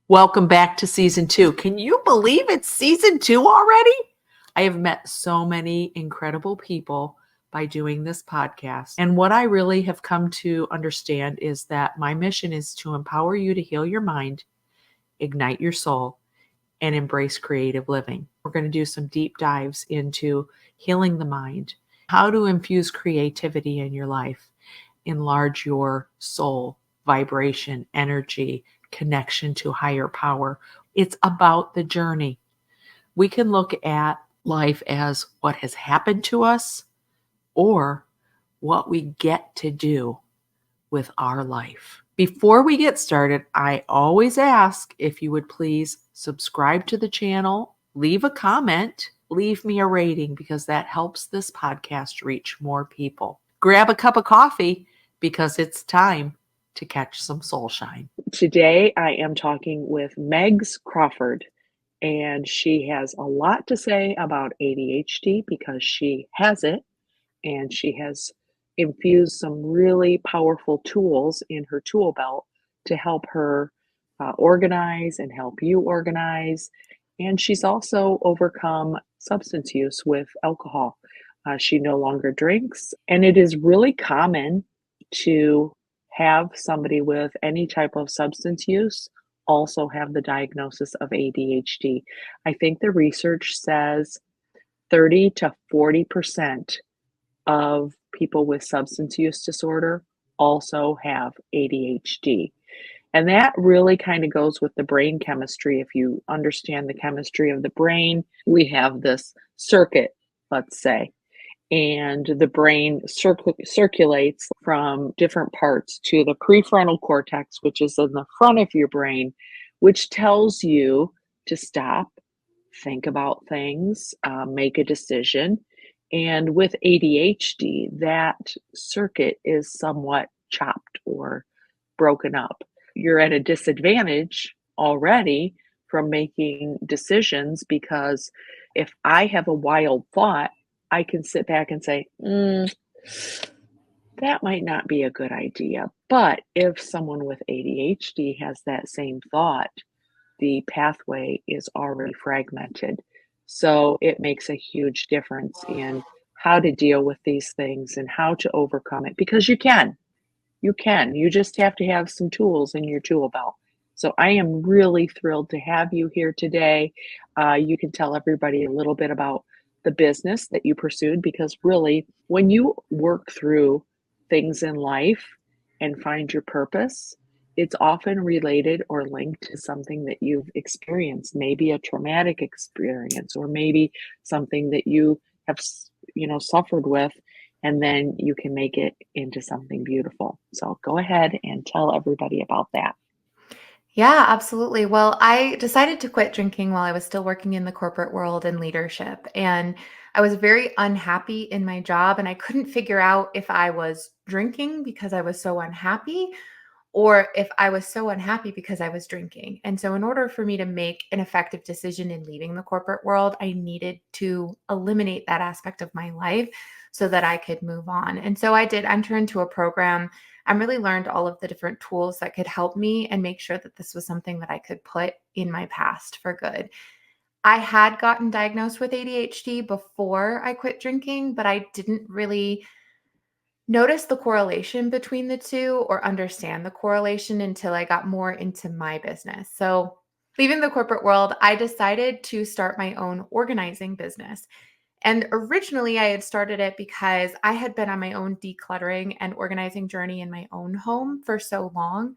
Welcome back to season 2. Can you believe it's season 2 already? I have met so many incredible people by doing this podcast. And what I really have come to understand is that my mission is to empower you to heal your mind, ignite your soul, and embrace creative living. We're going to do some deep dives into healing the mind, how to infuse creativity in your life, enlarge your soul, vibration, energy, connection to higher power. It's about the journey. We can look at life as what has happened to us or what we get to do with our life. Before we get started, I always ask if you would please subscribe to the channel, leave a comment, leave me a rating because that helps this podcast reach more people. Grab a cup of coffee because it's time to catch some Soulshine. Today I am talking with Megs Crawford, and she has a lot to say about ADHD because she has it, and she has infused some really powerful tools in her tool belt to help her organize and help you organize. And she's also overcome substance use with alcohol. She no longer drinks, and it is really common to have somebody with any type of substance use also have the diagnosis of ADHD. I think the research says 30 to 40% of people with substance use disorder also have ADHD. And that really kind of goes with the brain chemistry. If you understand the chemistry of the brain, we have this circuit, let's say, and the brain circulates from different parts to the prefrontal cortex, which is in the front of your brain, which tells you to stop, think about things, make a decision. And with ADHD, that circuit is somewhat chopped or broken up. You're at a disadvantage already from making decisions because if I have a wild thought, I can sit back and say, that might not be a good idea. But if someone with ADHD has that same thought, the pathway is already fragmented. So it makes a huge difference in how to deal with these things and how to overcome it because you can. You just have to have some tools in your tool belt. So I am really thrilled to have you here today. You can tell everybody a little bit about the business that you pursued because really, when you work through things in life and find your purpose, it's often related or linked to something that you've experienced, maybe a traumatic experience, or maybe something that you have, suffered with, and then you can make it into something beautiful. So go ahead and tell everybody about that. Yeah, absolutely. Well, I decided to quit drinking while I was still working in the corporate world and leadership. And I was very unhappy in my job, and I couldn't figure out if I was drinking because I was so unhappy or if I was so unhappy because I was drinking. And so, in order for me to make an effective decision in leaving the corporate world, I needed to eliminate that aspect of my life so that I could move on. And so, I did enter into a program. I really learned all of the different tools that could help me and make sure that this was something that I could put in my past for good. I had gotten diagnosed with ADHD before I quit drinking, but I didn't really notice the correlation between the two or understand the correlation until I got more into my business. So, leaving the corporate world, I decided to start my own organizing business. And originally, I had started it because I had been on my own decluttering and organizing journey in my own home for so long.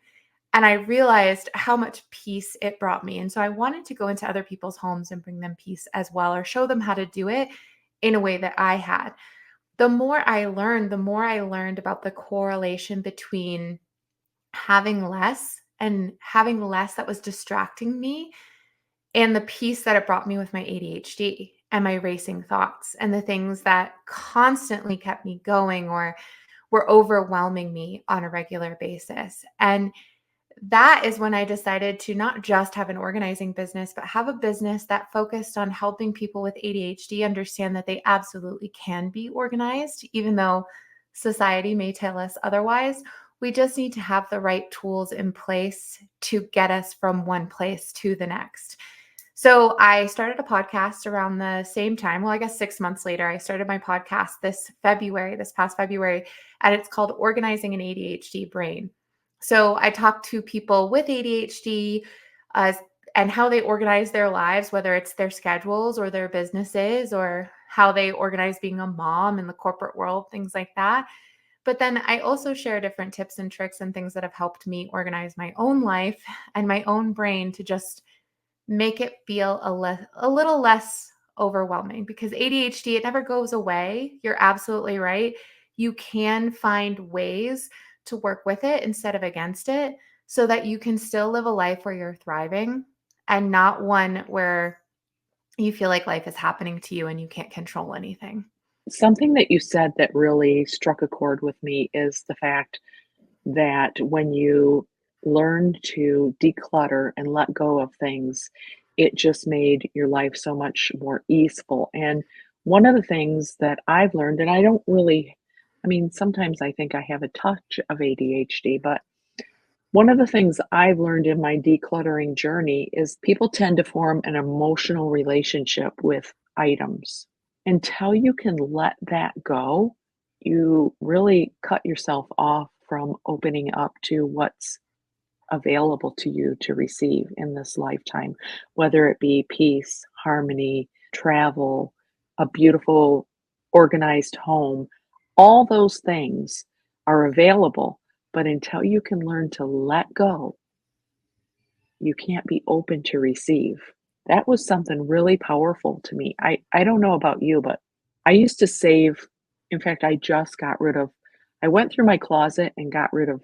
And I realized how much peace it brought me. And so I wanted to go into other people's homes and bring them peace as well, or show them how to do it in a way that I had. The more I learned about the correlation between having less that was distracting me and the peace that it brought me with my ADHD and my racing thoughts and the things that constantly kept me going or were overwhelming me on a regular basis. And that is when I decided to not just have an organizing business, but have a business that focused on helping people with ADHD understand that they absolutely can be organized, even though society may tell us otherwise, We just need to have the right tools in place to get us from one place to the next. So I started a podcast around the same time. Well, I guess 6 months later, I started my podcast this past February, and it's called Organizing an ADHD Brain. So I talk to people with ADHD uh, and how they organize their lives, whether it's their schedules or their businesses or how they organize being a mom in the corporate world, things like that. But then I also share different tips and tricks and things that have helped me organize my own life and my own brain to just make it feel a little less overwhelming, because ADHD, it never goes away. You're absolutely right. You can find ways to work with it instead of against it so that you can still live a life where you're thriving and not one where you feel like life is happening to you and you can't control anything. Something that you said that really struck a chord with me is the fact that when you learn to declutter and let go of things, it just made your life so much more easeful. And one of the things that I've learned, and I don't really, I mean, sometimes I think I have a touch of ADHD, but one of the things I've learned in my decluttering journey is people tend to form an emotional relationship with items. Until you can let that go, you really cut yourself off from opening up to what's available to you to receive in this lifetime, whether it be peace, harmony, travel, a beautiful, organized home. All those things are available, but until you can learn to let go, you can't be open to receive. That was something really powerful to me. I don't know about you, but I used to save. In fact, I just got rid of, I went through my closet and got rid of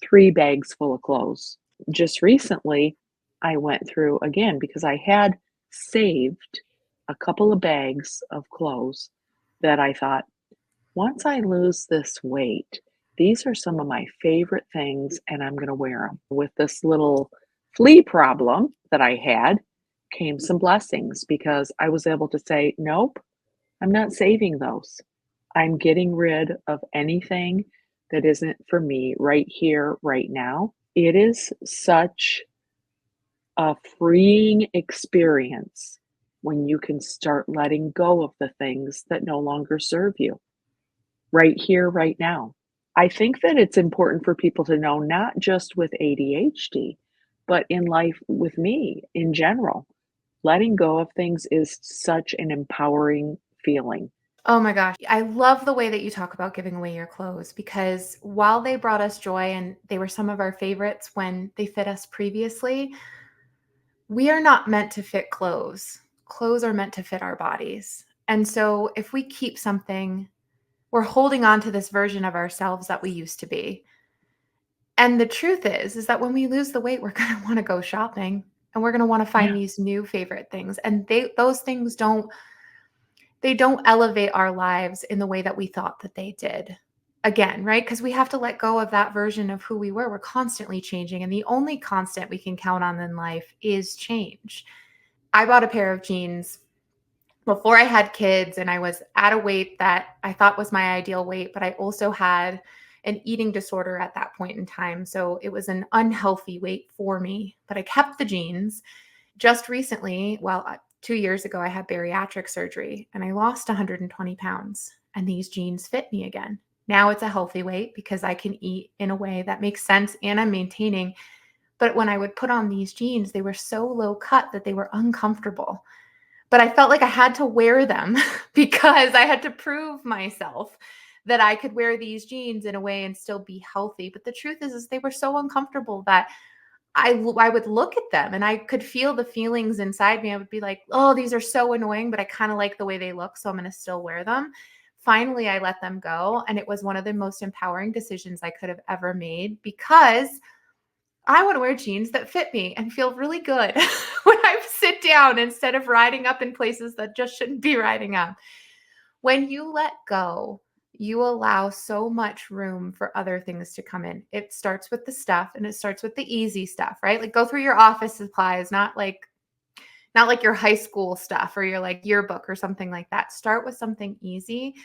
3 bags full of clothes. Just recently, I went through again because I had saved a couple of bags of clothes that I thought, once I lose this weight, these are some of my favorite things and I'm going to wear them. With this little flea problem that I had came some blessings because I was able to say, nope, I'm not saving those. I'm getting rid of anything that isn't for me right here, right now. It is such a freeing experience when you can start letting go of the things that no longer serve you right here, right now. I think that it's important for people to know, not just with ADHD, but in life with me in general. Letting go of things is such an empowering feeling. Oh my gosh. I love the way that you talk about giving away your clothes, because while they brought us joy and they were some of our favorites when they fit us previously, we are not meant to fit clothes. Clothes are meant to fit our bodies. And so if we keep something, we're holding on to this version of ourselves that we used to be. And the truth is that when we lose the weight, we're going to want to go shopping and we're going to want to find Yeah. these new favorite things. And those things don't elevate our lives in the way that we thought that they did. Again, right? Because we have to let go of that version of who we were. We're constantly changing. And the only constant we can count on in life is change. I bought a pair of jeans before I had kids, and I was at a weight that I thought was my ideal weight, but I also had an eating disorder at that point in time. So it was an unhealthy weight for me, but I kept the jeans. Just recently, 2 years ago, I had bariatric surgery and I lost 120 pounds, and these jeans fit me again. Now it's a healthy weight because I can eat in a way that makes sense and I'm maintaining. But when I would put on these jeans, they were so low cut that they were uncomfortable. But I felt like I had to wear them because I had to prove myself that I could wear these jeans in a way and still be healthy. But the truth is they were so uncomfortable that I would look at them and I could feel the feelings inside me. I would be like, oh, these are so annoying, but I kind of like the way they look, so I'm going to still wear them. Finally, I let them go. And it was one of the most empowering decisions I could have ever made, because I want to wear jeans that fit me and feel really good when I sit down instead of riding up in places that just shouldn't be riding up. When you let go, you allow so much room for other things to come in. It starts with the stuff and it starts with the easy stuff, right? Like go through your office supplies, not like your high school stuff or your like yearbook or something like that. Start with something easy.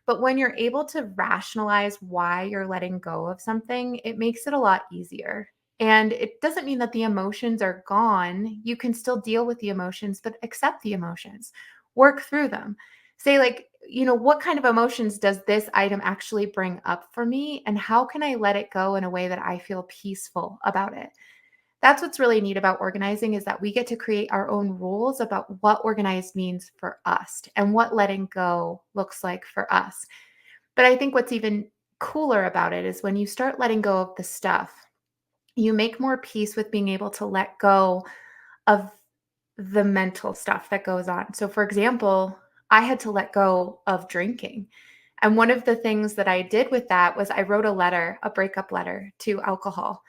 But when you're able to rationalize why you're letting go of something, it makes it a lot easier. And it doesn't mean that the emotions are gone. You can still deal with the emotions, but accept the emotions, work through them. Say, like, what kind of emotions does this item actually bring up for me? And how can I let it go in a way that I feel peaceful about it? That's what's really neat about organizing is that we get to create our own rules about what organized means for us and what letting go looks like for us. But I think what's even cooler about it is when you start letting go of the stuff, you make more peace with being able to let go of the mental stuff that goes on. So, for example, I had to let go of drinking. And one of the things that I did with that was I wrote a letter, a breakup letter to alcohol.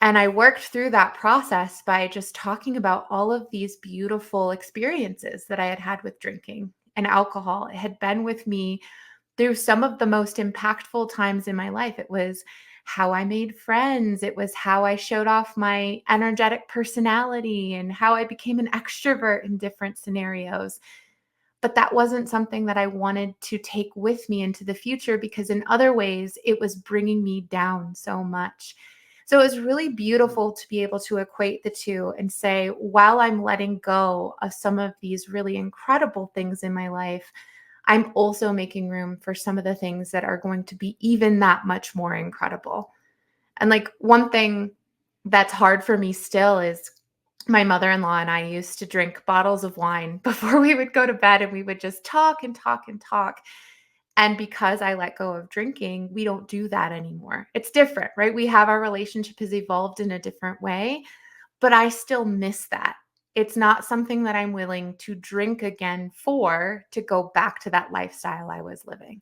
And I worked through that process by just talking about all of these beautiful experiences that I had had with drinking and alcohol. It had been with me through some of the most impactful times in my life. It was how I made friends. It was how I showed off my energetic personality and how I became an extrovert in different scenarios. But that wasn't something that I wanted to take with me into the future because, in other ways, it was bringing me down so much. So it was really beautiful to be able to equate the two and say, while I'm letting go of some of these really incredible things in my life, I'm also making room for some of the things that are going to be even that much more incredible. And like one thing that's hard for me still is my mother-in-law and I used to drink bottles of wine before we would go to bed, and we would just talk and talk and talk. And because I let go of drinking, we don't do that anymore. It's different, right? We have our relationship has evolved in a different way, but I still miss that. It's not something that I'm willing to drink again for to go back to that lifestyle I was living.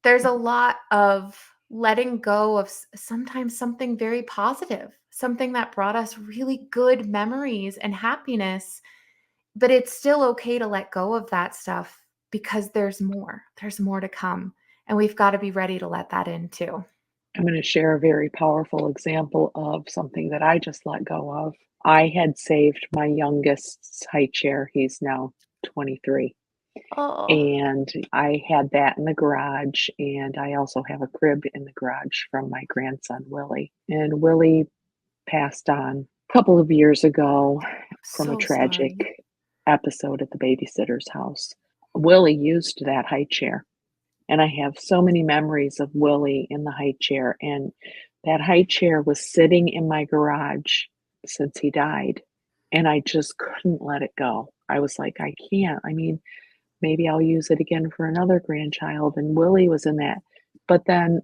There's a lot of letting go of sometimes something very positive, something that brought us really good memories and happiness, but it's still okay to let go of that stuff because there's more. There's more to come, and we've got to be ready to let that in too. I'm going to share a very powerful example of something that I just let go of. I had saved my youngest's high chair. He's now 23. Oh, And I had that in the garage. And I also have a crib in the garage from my grandson, Willie. And Willie passed on a couple of years ago from a so tragic sorry. episode at the babysitter's house. Willie used that high chair. And I have so many memories of Willie in the high chair. And that high chair was sitting in my garage since he died. And I just couldn't let it go. I was like, I can't. I mean, maybe I'll use it again for another grandchild. And Willie was in that. But then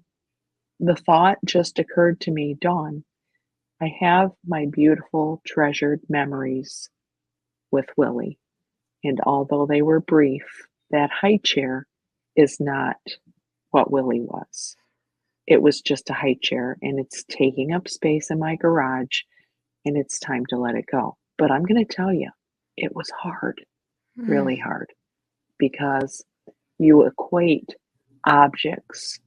the thought just occurred to me, Dawn, I have my beautiful, treasured memories with Willie. And although they were brief, that high chair is not what Willie was. It was just a high chair and it's taking up space in my garage and it's time to let it go. But I'm going to tell you, it was hard, Mm, really hard, because you equate objects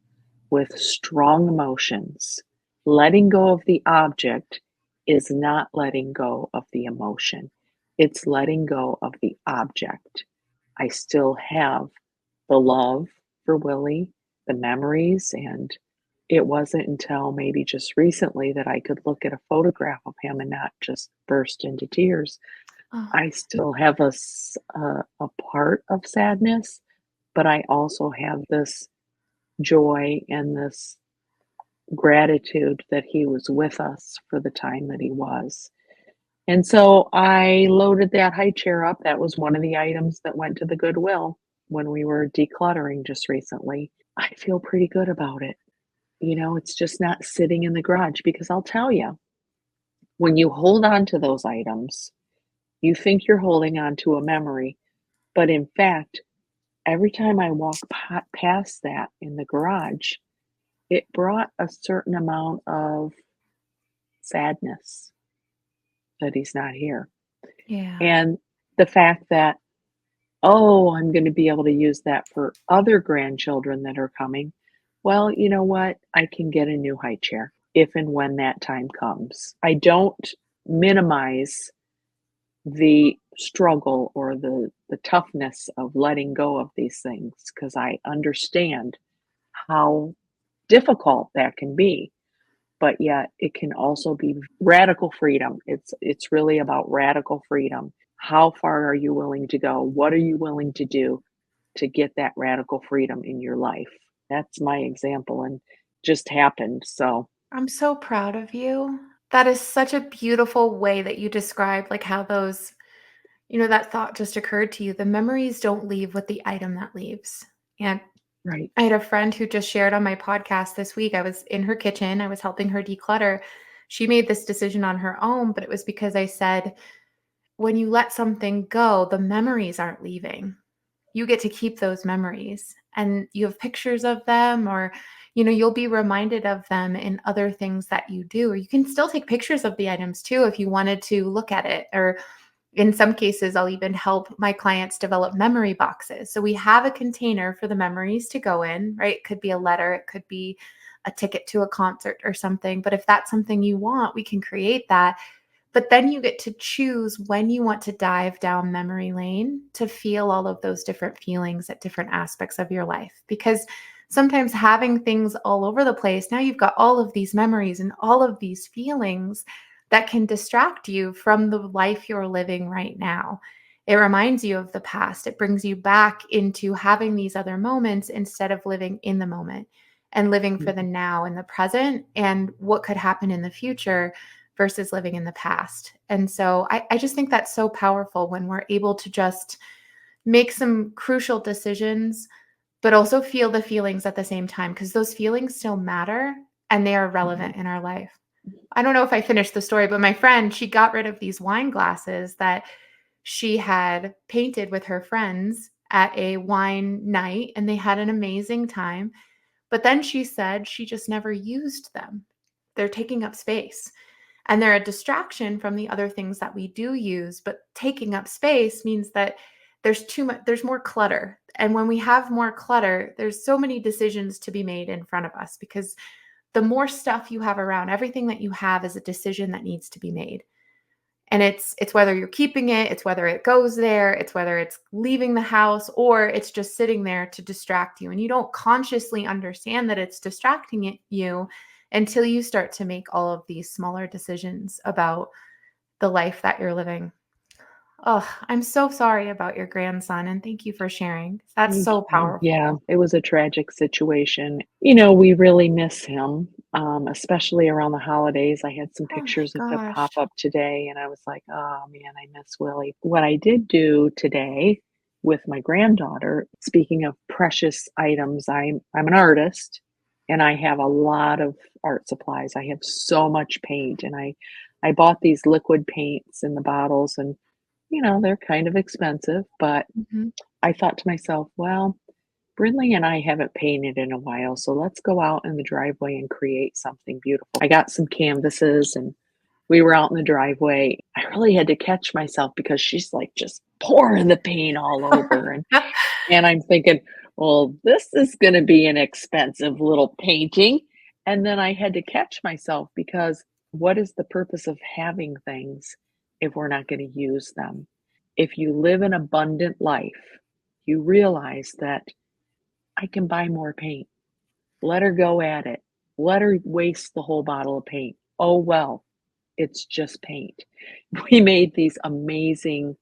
with strong emotions. Letting go of the object is not letting go of the emotion, it's letting go of the object. I still have the love for Willie, the memories, and it wasn't until maybe just recently that I could look at a photograph of him and not just burst into tears. oh, I still have a part of sadness, but I also have this joy and this gratitude that he was with us for the time that he was. And so I loaded that high chair up. That was one of the items that went to the Goodwill when we were decluttering just recently. I feel pretty good about it. You know, it's just not sitting in the garage because I'll tell you, when you hold on to those items, you think you're holding on to a memory, but in fact, every time I walk past that in the garage, it brought a certain amount of sadness that he's not here. yeah. And the fact that, oh, I'm going to be able to use that for other grandchildren that are coming. Well, you know what? I can get a new high chair if and when that time comes. I don't minimize the struggle or the toughness of letting go of these things because I understand how difficult that can be, but yet it can also be radical freedom. It's really about radical freedom. How far are you willing to go? What are you willing to do to get that radical freedom in your life? That's my example and just happened. So, I'm so proud of you. That is such a beautiful way that you describe like how those, that thought just occurred to you. The memories don't leave with the item that leaves. And right. I had a friend who just shared on my podcast this week. I was in her kitchen, I was helping her declutter. She made this decision on her own, but it was because I said, when you let something go, the memories aren't leaving. You get to keep those memories and you have pictures of them, or you'll be reminded of them in other things that you do, or you can still take pictures of the items too if you wanted to look at it. Or in some cases, I'll even help my clients develop memory boxes. So we have a container for the memories to go in, right? It could be a letter, it could be a ticket to a concert or something. But if that's something you want, we can create that. But then you get to choose when you want to dive down memory lane to feel all of those different feelings at different aspects of your life. Because sometimes having things all over the place, now you've got all of these memories and all of these feelings that can distract you from the life you're living right now. It reminds you of the past. It brings you back into having these other moments instead of living in the moment and living for the Mhm. now and the present and what could happen in the future versus living in the past. And so I just think that's so powerful when we're able to just make some crucial decisions, but also feel the feelings at the same time, because those feelings still matter and they are Mhm. relevant in our life. I don't know if I finished the story, but my friend, she got rid of these wine glasses that she had painted with her friends at a wine night, and they had an amazing time. But then she said she just never used them. They're taking up space. And they're a distraction from the other things that we do use, but taking up space means that there's too much, there's more clutter. And when we have more clutter, there's so many decisions to be made in front of us, because the more stuff you have around, everything that you have is a decision that needs to be made. And it's whether you're keeping it, it's whether it goes there, it's whether it's leaving the house, or it's just sitting there to distract you. And you don't consciously understand that it's you until you start to make all of these smaller decisions about the life that you're living. Oh, I'm so sorry about your grandson, and thank you for sharing. That's Thank so you. Yeah, powerful. it was a tragic situation. We really miss him, especially around the holidays. I had some Oh my pictures of him pop gosh. up today, and I was like, oh man, I miss Willie. What I did do today with my granddaughter, speaking of precious items, I'm an artist and I have a lot of art supplies. I have so much paint, and I bought these liquid paints in the bottles, and they're kind of expensive, but Mhm. I thought to myself, well, Brinley and I haven't painted in a while, so let's go out in the driveway and create something beautiful. I got some canvases and we were out in the driveway. I really had to catch myself because she's like just pouring the paint all over and I'm thinking, well, this is going to be an expensive little painting. And then I had to catch myself because what is the purpose of having things if we're not going to use them? If you live an abundant life, you realize that I can buy more paint. Let her go at it. Let her waste the whole bottle of paint. Oh, well, it's just paint. We made these amazing,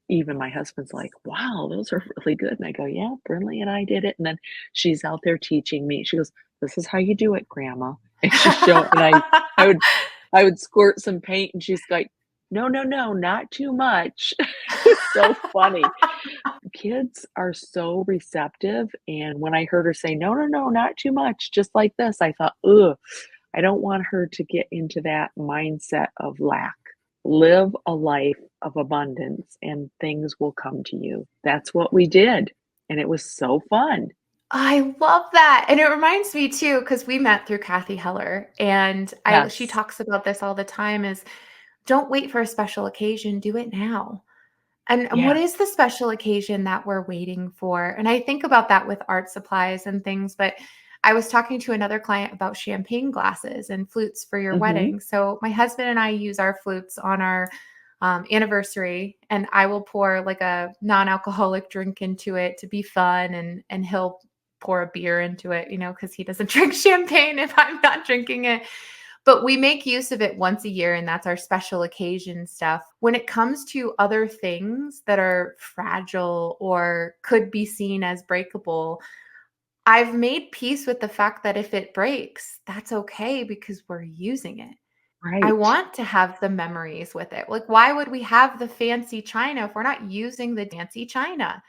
even my husband's like, wow, those are really good. And I go, yeah, Brinley and I did it. And then she's out there teaching me. She goes, this is how you do it, Grandma. And she's showing, and I would, I would squirt some paint, and she's like, no, no, no, not too much. It was so funny. Kids are so receptive, and when I heard her say, "No, no, no, not too much, just like this," I thought, "Ugh, I don't want her to get into that mindset of lack. Live a life of abundance and things will come to you." That's what we did, and it was so fun. I love that, and it reminds me too, because we met through Kathy Heller, and she Yes. talks about this all the time, is don't wait for a special occasion, do it now. And what Yeah. is the special occasion that we're waiting for? And I think about that with art supplies and things, but I was talking to another client about champagne glasses and flutes for your Mhm. wedding. So my husband and I use our flutes on our anniversary, and I will pour like a non-alcoholic drink into it to be fun, and he'll pour a beer into it, because he doesn't drink champagne if I'm not drinking it. But we make use of it once a year, and that's our special occasion stuff. When it comes to other things that are fragile or could be seen as breakable, I've made peace with the fact that if it breaks, that's okay because we're using it. I Right. want to have the memories with it. Like, why would we have the fancy china if we're not using the fancy china?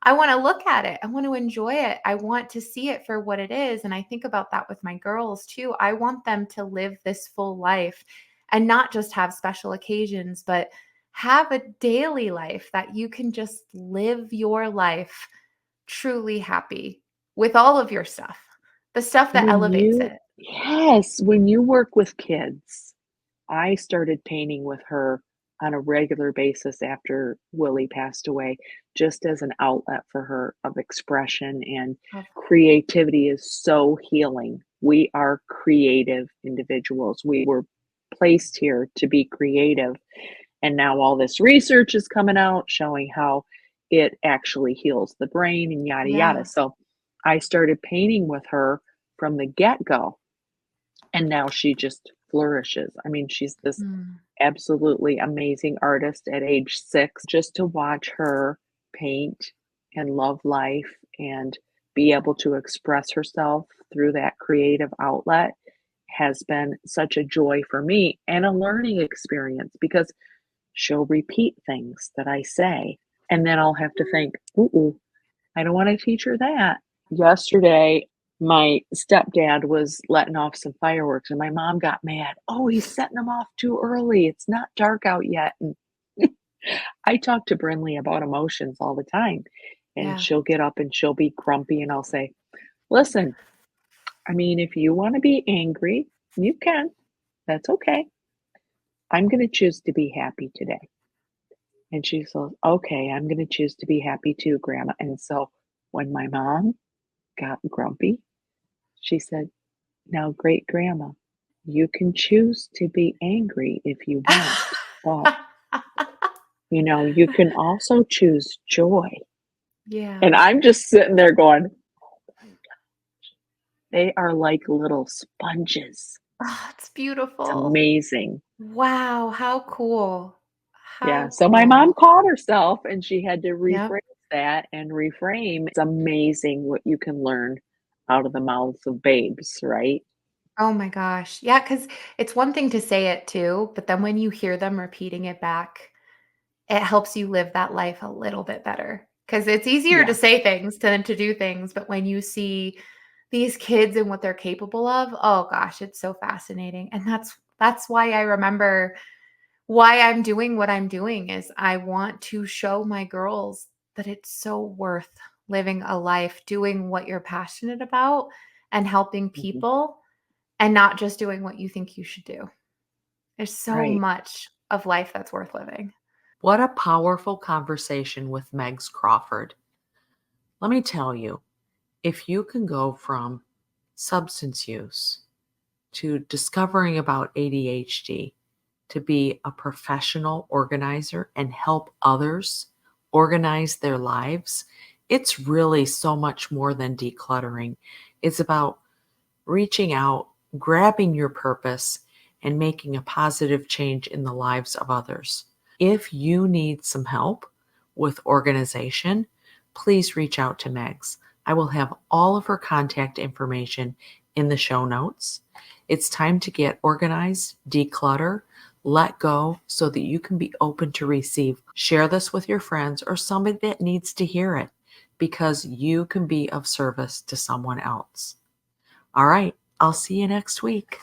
I want to look at it. I want to enjoy it. I want to see it for what it is. And I think about that with my girls too. I want them to live this full life and not just have special occasions, but have a daily life that you can just live your life truly happy with all of your stuff, the stuff that elevates it. Yes, when you work with kids, I started painting with her on a regular basis after Willie passed away, just as an outlet for her of expression, and Of creativity is so healing. We are creative individuals. We were placed here to be creative. And now all this research is coming out showing how it actually heals the brain and yada, yada. Yeah. So I started painting with her from the get go. And now she just flourishes. I mean, she's this Mm. absolutely amazing artist at age 6. Just to watch her paint and love life and be able to express herself through that creative outlet has been such a joy for me and a learning experience because she'll repeat things that I say. And then I'll have to think, ooh, I don't want to teach her that. Yesterday, my stepdad was letting off some fireworks and my mom got mad. Oh, he's setting them off too early. It's not dark out yet. And I talk to Brinley about emotions all the time. And Yeah. she'll get up and she'll be grumpy. And I'll say, listen, I mean, if you want to be angry, you can. That's okay. I'm going to choose to be happy today. And she says, okay, I'm going to choose to be happy too, Grandma. And so when my mom got grumpy, she said, now, great grandma, you can choose to be angry if you want, but you can also choose joy. And Yeah. I'm just sitting there going, they are like little sponges. Oh, it's It's beautiful. amazing. Wow, how cool. Yeah. How So my mom cool. caught herself and she had to Yep. rephrase that and reframe. It's amazing what you can learn out of the mouths of babes, right? Oh my gosh. Yeah, because it's one thing to say it too, but then when you hear them repeating it back, it helps you live that life a little bit better. Because it's easier to Yeah. say things than to do things, but when you see these kids and what they're capable of, oh gosh, it's so fascinating. And that's why I remember why I'm doing what I'm doing is I want to show my girls that it's so worth living a life doing what you're passionate about and helping Mhm. people and not just doing what you think you should do. There's so Right. much of life that's worth living. What a powerful conversation with Megs Crawford. Let me tell you, if you can go from substance use to discovering about ADHD to be a professional organizer and help others organize their lives, it's really so much more than decluttering. It's about reaching out, grabbing your purpose, and making a positive change in the lives of others. If you need some help with organization, please reach out to Megs. I will have all of her contact information in the show notes. It's time to get organized, declutter, let go so that you can be open to receive. Share this with your friends or somebody that needs to hear it because you can be of service to someone else. All right, I'll see you next week.